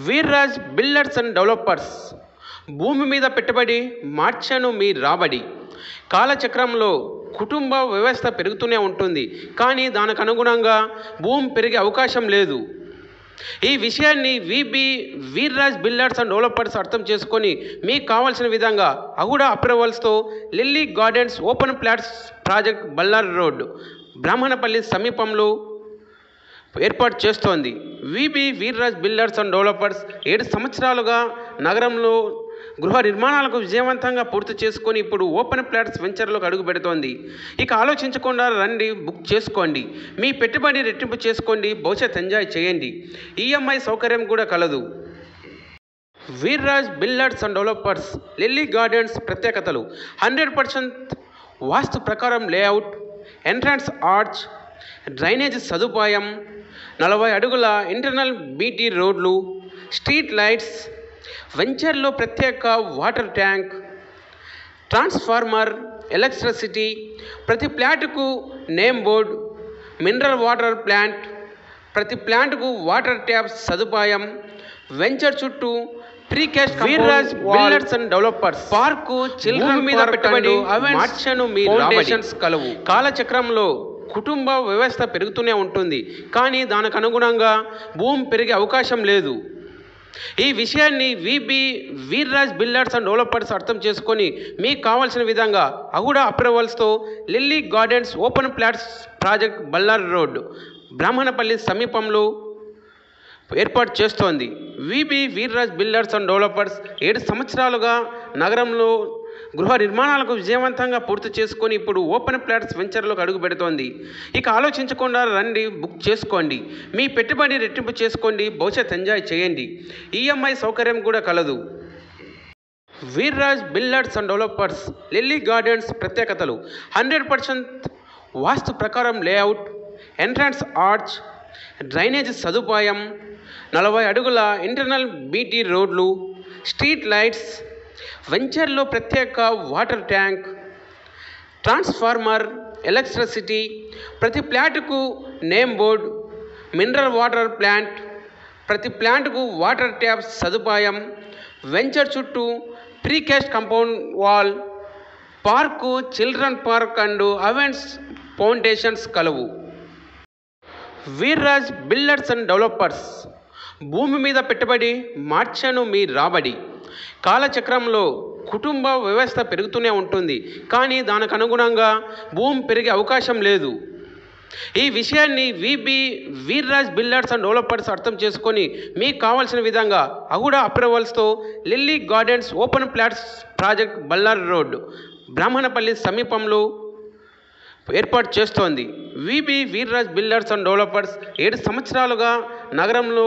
Veerraj builders and developers భూమి మీద పెట్టుబడి మార్చెను మీ రాబడి. కాలచక్రంలో కుటుంబ వ్యవస్థ పెరుగుతూనే ఉంటుంది, కానీ దానికి అనుగుణంగా భూమి పెరిగే అవకాశం లేదు. ఈ విషయాన్ని వీర్రాజ్ బిల్డర్స్ అండ్ డెవలపర్స్ అర్థం చేసుకొని మీకు కావాల్సిన విధంగా అగుడా అప్రూవల్స్తో Lily Gardens open plots project Bellary road Brahmanapalli సమీపంలో ఏర్పాటు చేస్తోంది. వీర్రాజ్ బిల్డర్స్ అండ్ డెవలపర్స్ 7 సంవత్సరాలుగా నగరంలో గృహ నిర్మాణాలకు విజయవంతంగా పూర్తి చేసుకొని ఇప్పుడు ఓపెన్ ప్లాట్స్ వెంచర్లోకి అడుగు పెడుతోంది. ఇక ఆలోచించకుండా రండి, బుక్ చేసుకోండి. మీ పెట్టుబడి రెట్టింపు చేసుకోండి, భవిష్యత్ ఎంజాయ్ చేయండి. ఈఎంఐ సౌకర్యం కూడా కలదు. Veerraj builders and developers Lily Gardens ప్రత్యేకతలు: 100% వాస్తు ప్రకారం లేఅవుట్, ఎంట్రన్స్ ఆర్చ్, డ్రైనేజ్ సదుపాయం, 40 అడుగుల ఇంటర్నల్ బీటీ రోడ్లు, స్ట్రీట్ లైట్స్, వెంచర్లో ప్రత్యేక వాటర్ ట్యాంక్, ట్రాన్స్ఫార్మర్, ఎలక్ట్రిసిటీ, ప్రతి ప్లాంట్కు name board, mineral water plant, ప్రతి ప్లాంట్కు వాటర్ ట్యాప్స్ సదుపాయం, వెంచర్ చుట్టూ precast. Veerraj builders and developers park, children మీద పెట్టుబడి మార్చెను మీ ఫౌండేషన్స్ కలవు. కాలచక్రంలో కుటుంబ వ్యవస్థ పెరుగుతూనే ఉంటుంది, కానీ దానికి అనుగుణంగా భూమి పెరిగే అవకాశం లేదు. ఈ విషయాన్ని వీర్రాజ్ బిల్డర్స్ అండ్ డెవలపర్స్ అర్థం చేసుకొని మీకు కావాల్సిన విధంగా అగుడా అప్రూవల్స్తో Lily Gardens open plots project Bellary road Brahmanapalli సమీపంలో ఏర్పాటు చేస్తోంది. వీర్రాజ్ బిల్డర్స్ అండ్ డెవలపర్స్ 7 సంవత్సరాలుగా నగరంలో గృహ నిర్మాణాలకు విజయవంతంగా పూర్తి చేసుకొని ఇప్పుడు ఓపెన్ ప్లాట్స్ వెంచర్లోకి అడుగు పెడుతోంది. ఇక ఆలోచించకుండా రండి, బుక్ చేసుకోండి. మీ పెట్టుబడి రెట్టింపు చేసుకోండి, భవిష్యత్ ఎంజాయ్ చేయండి. ఈఎంఐ సౌకర్యం కూడా కలదు. Veerraj builders and developers Lily Gardens ప్రత్యేకతలు: 100% వాస్తు ప్రకారం లేఅవుట్, ఎంట్రన్స్ ఆర్చ్, డ్రైనేజ్ సదుపాయం, 40 అడుగుల ఇంటర్నల్ బీటీ రోడ్లు, స్ట్రీట్ లైట్స్, వెంచర్లో ప్రత్యేక వాటర్ ట్యాంక్, ట్రాన్స్ఫార్మర్, ఎలక్ట్రిసిటీ, ప్రతి ప్లాంట్కు name board, mineral water plant, ప్రతి ప్లాంట్కు వాటర్ ట్యాప్స్ సదుపాయం, వెంచర్ చుట్టూ precast compound wall, park, children park and events foundations కలవు. వీర్రాజ్ బిల్డర్స్ అండ్ డెవలపర్స్ భూమి మీద పెట్టుబడి మార్చెను మీ రాబడి. కాలచక్రంలో కుటుంబ వ్యవస్థ పెరుగుతూనే ఉంటుంది, కానీ దానికి అనుగుణంగా భూమి పెరిగే అవకాశం లేదు. ఈ విషయాన్ని వీర్రాజ్ బిల్డర్స్ అండ్ డెవలపర్స్ అర్థం చేసుకొని మీకు కావాల్సిన విధంగా అగుడా అప్రూవల్స్తో Lily Gardens open plots project Bellary road Brahmanapalli సమీపంలో ఏర్పాటు చేస్తోంది. వీర్రాజ్ బిల్డర్స్ అండ్ డెవలపర్స్ 7 సంవత్సరాలుగా నగరంలో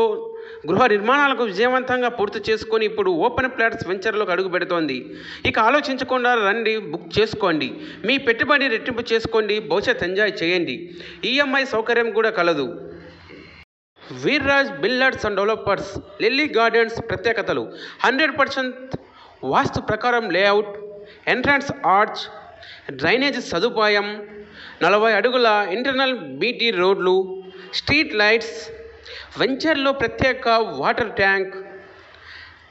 గృహ నిర్మాణాలకు విజయవంతంగా పూర్తి చేసుకొని ఇప్పుడు ఓపెన్ ప్లాట్స్ వెంచర్లోకి అడుగు పెడుతోంది. ఇక ఆలోచించకుండా రండి, బుక్ చేసుకోండి. మీ పెట్టుబడి రెట్టింపు చేసుకోండి, భవిష్యత్ ఎంజాయ్ చేయండి. ఈఎంఐ సౌకర్యం కూడా కలదు. Veerraj builders and developers Lily Gardens ప్రత్యేకతలు: 100% వాస్తు ప్రకారం లేఅవుట్, ఎంట్రన్స్ ఆర్చ్, డ్రైనేజ్ సదుపాయం, 40 అడుగుల ఇంటర్నల్ బీటీ రోడ్లు, స్ట్రీట్ లైట్స్, వెంచర్లో ప్రత్యేక వాటర్ ట్యాంక్,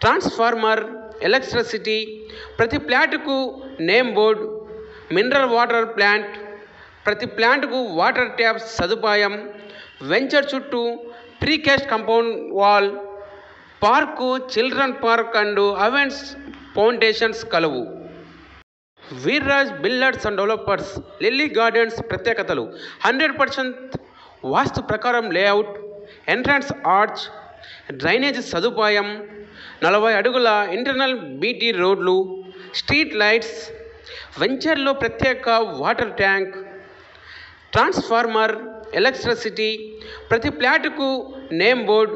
ట్రాన్స్ఫార్మర్, ఎలక్ట్రిసిటీ, ప్రతి ప్లాంట్కు name board, mineral water plant, ప్రతి ప్లాంట్కు వాటర్ ట్యాప్స్ సదుపాయం, వెంచర్ చుట్టూ precast compound wall, park, children park and events foundations కలవు. Veerraj builders and developers Lily Gardens ప్రత్యేకతలు: 100% వాస్తు ప్రకారం లేఅవుట్, ఎంట్రన్స్ ఆర్చ్, డ్రైనేజ్ సదుపాయం, 40 అడుగుల ఇంటర్నల్ బీటీ రోడ్లు, స్ట్రీట్ లైట్స్, వెంచర్లో ప్రత్యేక వాటర్ ట్యాంక్, ట్రాన్స్ఫార్మర్, ఎలక్ట్రిసిటీ, ప్రతి ప్లాంట్కు నేమ్ బోర్డ్,